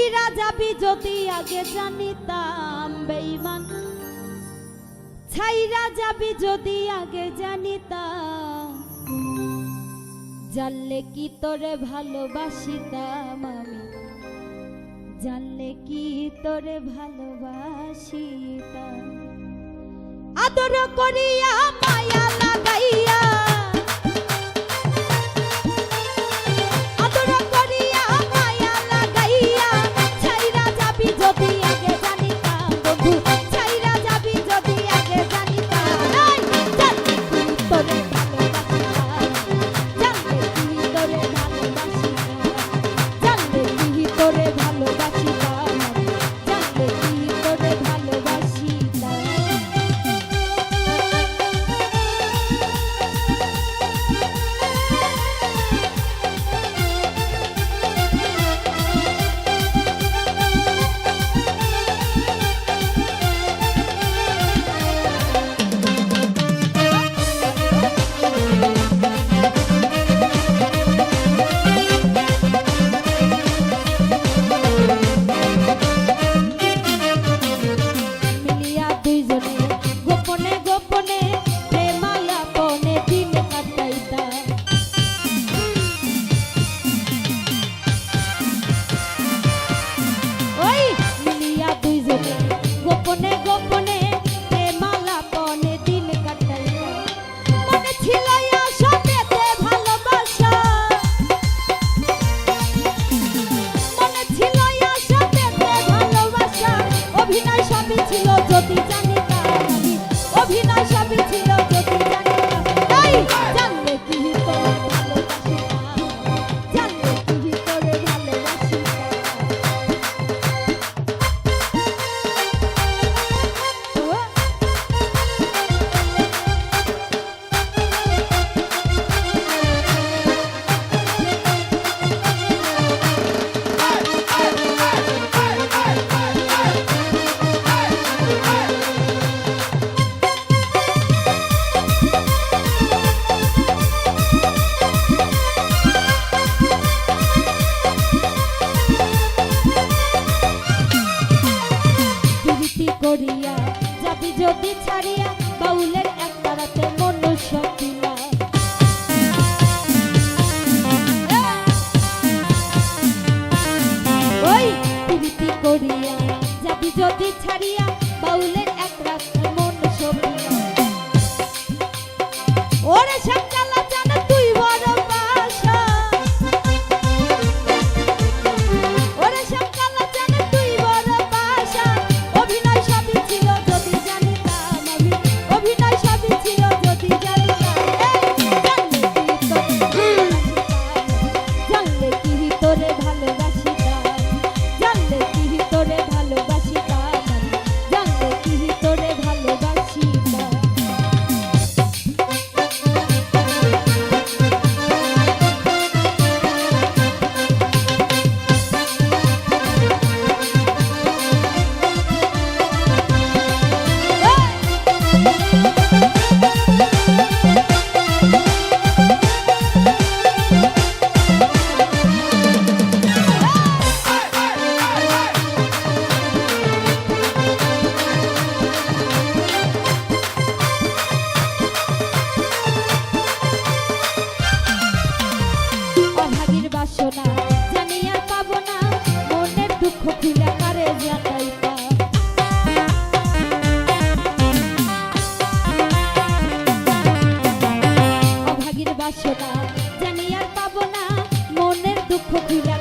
ছাইরা যাবি যদি আগে জানিতাম বেঈমান, ছাইরা যাবি যদি আগে জানিতাম, জানলে কি তোরে ভালোবাসিতাম আমি, জানলে কি তোরে ভালোবাসিতাম। আদর করিয়া মায়া লাগাইয়া, আদর করিয়া মায়া লাগাইয়া, ছাইরা যাবি যদি আগে জানিতাম বন্ধু, ছাইরা যাবি যদি আগে জানিতাম, জানলে কি তোরে ভালোবাসিতাম, জানলে কি তোরে ভালোবাসিতাম, জানলে কি তোরে ভালোবাসিতাম, জানলে কি তোরে ভালোবাসিতাম। গোপনে গোপনে প্রেমালাপনে দিন কাটাইয়া, মনে ছিল আশা পেতে ভালোবাসা, মনে ছিল আশা পেতে ভালোবাসা, অভিনয় সবই ছিল যদি জানিতাম আমি, অভিনয় সবই ছিল যদি জানিতাম, তাই জানলে কি তোরে ভালোবাসিতাম, জানলে কি তোরে ভালোবাসিতাম। করিয়া যাবি যদি ছাড়িয়া, বাউলের একটা রাতে মনুষ্য কিলা, ওই প্রীতি করিয়া যাবি যদি ছাড়িয়া, বাউলের এক রাতে মনুষ্য কিলা, ওরে সকালা জান তুই বড় বাসা, ওরে সকালা জান তুই বড় বাসা, অভিনয় সবই ছিল যদি জানিতাম আমি, অভিনয় সবই ছিল যদি জানিতাম, জানলে কি তোরে ভালোবাসিতাম, জানলে কি তোরে ভালোবাসিতাম, জানলে কি তোরে ভালোবাসিতাম। বাসনা জানি আর পাবো না, মনের দুঃখ খুলে কারে জানাইতা, অভাগীর বাসনা জানি আর পাবো না, মনের দুঃখ খুলে